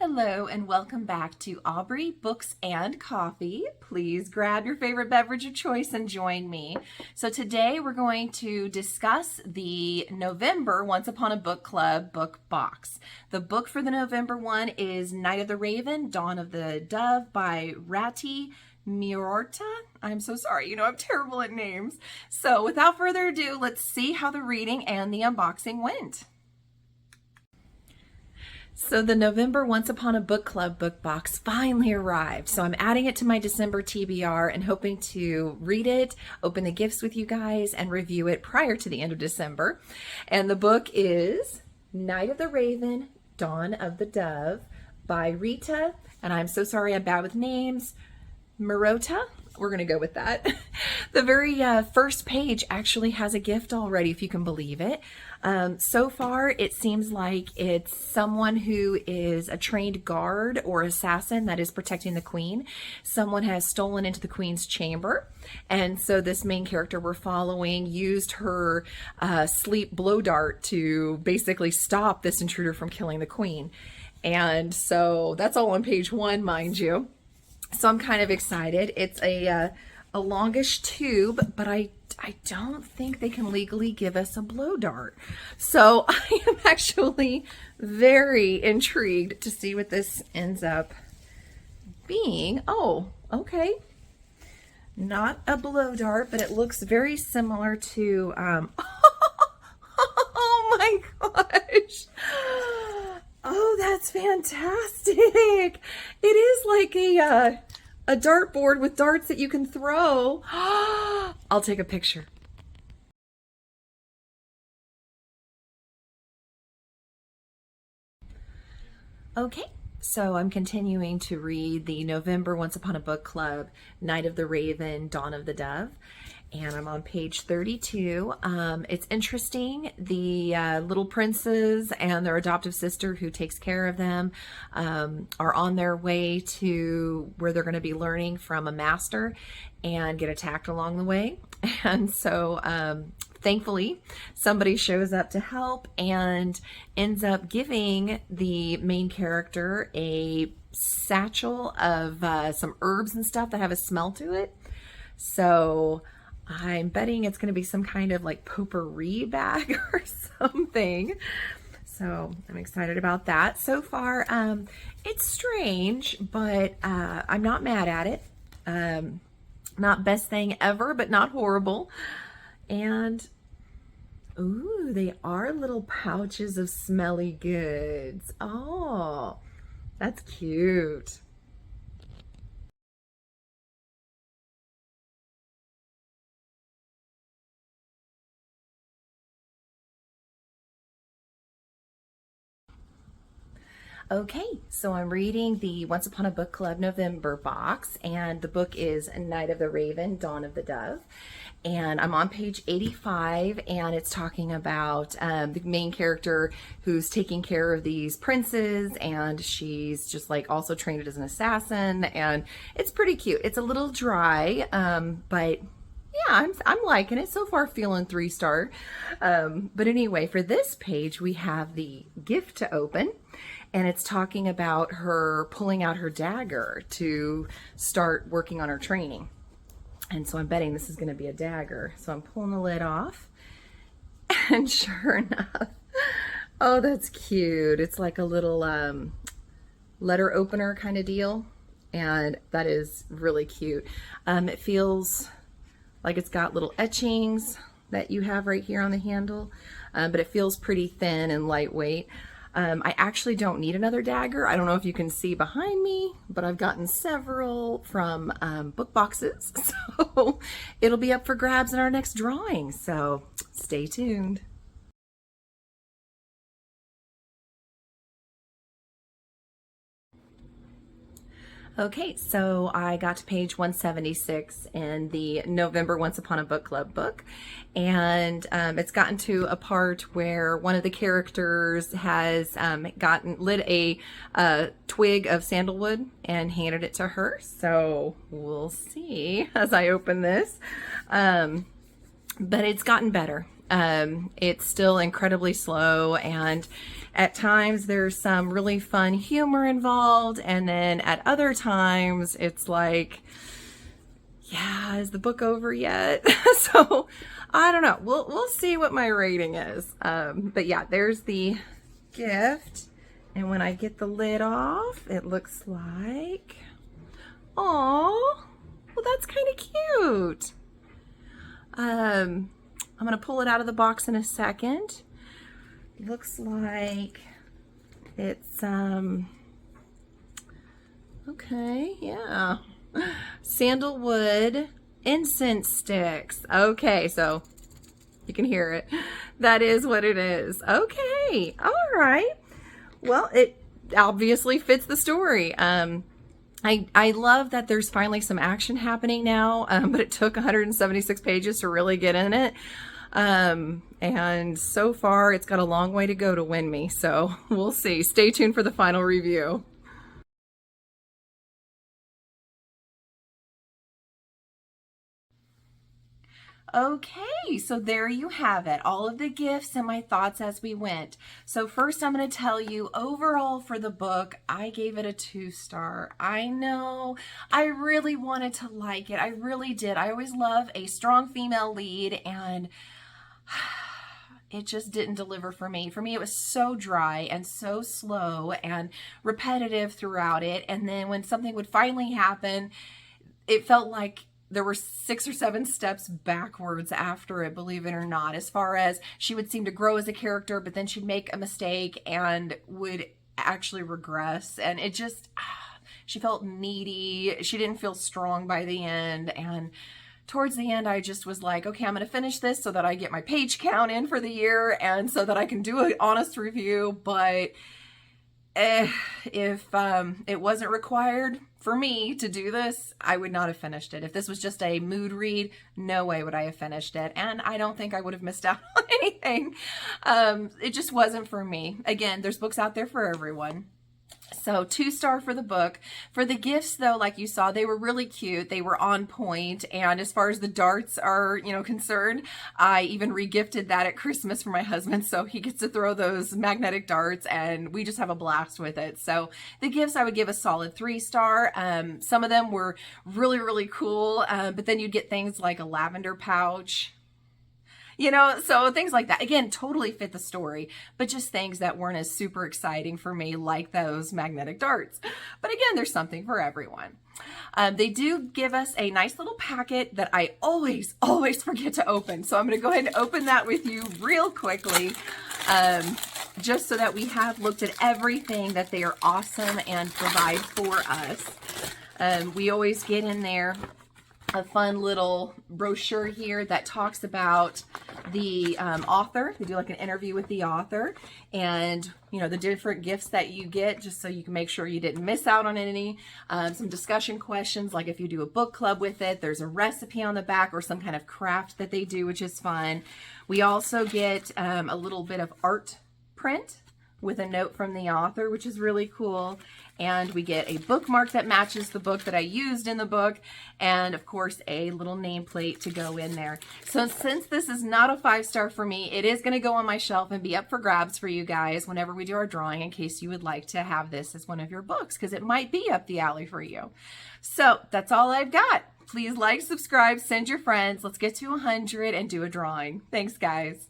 Hello and welcome back to Aubrey Books and Coffee. Please grab your favorite beverage of choice and join me. So today we're going to discuss the November Once Upon a Book Club book box. The book for the November one is Night of the Raven, Dawn of the Dove by Rati Miorta. I'm so sorry, I'm terrible at names. So without further ado, let's see how the reading and the unboxing went. So the November Once Upon a Book Club book box finally arrived. So I'm adding it to my December TBR and hoping to read it, open the gifts with you guys, and review it prior to the end of December. And the book is Night of the Raven, Dawn of the Dove by Rita, and I'm so sorry I'm bad with names, Marota. We're going to go with that. The very first page actually has a gift already, if you can believe it. So far, it seems like it's someone who is a trained guard or assassin that is protecting the queen. Someone has stolen into the queen's chamber. And so this main character we're following used her sleep blow dart to basically stop this intruder from killing the queen. And so that's all on page 1, mind you. So I'm kind of excited. It's a longish tube, but I don't think they can legally give us a blow dart. So I am actually very intrigued to see what this ends up being. Oh, okay. Not a blow dart, but it looks very similar to, oh my gosh. Oh, that's fantastic. It is like a dartboard with darts that you can throw. I'll take a picture. Okay, so I'm continuing to read the November Once Upon a Book Club, Night of the Raven, Dawn of the Dove. And I'm on page 32. It's interesting. The little princes and their adoptive sister who takes care of them are on their way to where they're going to be learning from a master and get attacked along the way. And so thankfully, somebody shows up to help and ends up giving the main character a satchel of some herbs and stuff that have a smell to it. So I'm betting it's going to be some kind of like potpourri bag or something. So I'm excited about that. So far, it's strange, but I'm not mad at it. Not best thing ever, but not horrible. And, ooh, they are little pouches of smelly goods. Oh, that's cute. Okay, so I'm reading the Once Upon a Book Club November box, and the book is Night of the Raven, Dawn of the Dove. And I'm on page 85, and it's talking about the main character who's taking care of these princes, and she's just like also trained as an assassin, and it's pretty cute. It's a little dry, but yeah, I'm liking it so far, feeling 3-star. But anyway, for this page, we have the gift to open. And it's talking about her pulling out her dagger to start working on her training. And so I'm betting this is going to be a dagger. So I'm pulling the lid off. And sure enough, oh, that's cute. It's like a little letter opener kind of deal. And that is really cute. It feels like it's got little etchings that you have right here on the handle. But it feels pretty thin and lightweight. I actually don't need another dagger. I don't know if you can see behind me, but I've gotten several from book boxes. So it'll be up for grabs in our next drawing. So stay tuned. Okay, so I got to page 176 in the November Once Upon a Book Club book, and it's gotten to a part where one of the characters has lit a twig of sandalwood and handed it to her. So we'll see as I open this, but it's gotten better. It's still incredibly slow, and at times there's some really fun humor involved, and then at other times it's like, yeah, is the book over yet? So I don't know. We'll see what my rating is. But yeah, there's the gift, and when I get the lid off, it looks like, oh, well, that's kind of cute. I'm going to pull it out of the box in a second. Looks like it's, okay, yeah. Sandalwood incense sticks. Okay, so you can hear it. That is what it is. Okay, all right. Well, it obviously fits the story. I love that there's finally some action happening now, but it took 176 pages to really get in it. And so far it's got a long way to go to win me, so we'll see. Stay tuned for the final review. Okay, so there you have it, all of the gifts and my thoughts as we went. So first I'm going to tell you, overall for the book, I gave it a 2-star. I know, I really wanted to like it. I really did. I always love a strong female lead, and it just didn't deliver for me. For me, it was so dry and so slow and repetitive throughout it. And then when something would finally happen, it felt like there were 6 or 7 steps backwards after it, believe it or not, as far as she would seem to grow as a character, but then she'd make a mistake and would actually regress. And it just, she felt needy. She didn't feel strong by the end. And towards the end, I just was like, okay, I'm going to finish this so that I get my page count in for the year and so that I can do an honest review. But if it wasn't required for me to do this, I would not have finished it. If this was just a mood read, no way would I have finished it. And I don't think I would have missed out on anything. It just wasn't for me. Again, there's books out there for everyone. So 2-star for the book. For the gifts though, like you saw, they were really cute. They were on point. And as far as the darts are, concerned, I even regifted that at Christmas for my husband. So he gets to throw those magnetic darts and we just have a blast with it. So the gifts, I would give a solid 3-star. Some of them were really, really cool. But then you'd get things like a lavender pouch, so things like that. Again, totally fit the story, but just things that weren't as super exciting for me, like those magnetic darts. But again, there's something for everyone. They do give us a nice little packet that I always forget to open. So I'm going to go ahead and open that with you real quickly, just so that we have looked at everything that they are awesome and provide for us. We always get in there a fun little brochure here that talks about the author. We do like an interview with the author and, the different gifts that you get, just so you can make sure you didn't miss out on any. Some discussion questions, like if you do a book club with it, there's a recipe on the back or some kind of craft that they do, which is fun. We also get a little bit of art print with a note from the author, which is really cool. And we get a bookmark that matches the book that I used in the book. And of course, a little nameplate to go in there. So since this is not a 5-star for me, it is going to go on my shelf and be up for grabs for you guys whenever we do our drawing, in case you would like to have this as one of your books, because it might be up the alley for you. So that's all I've got. Please like, subscribe, send your friends. Let's get to 100 and do a drawing. Thanks, guys.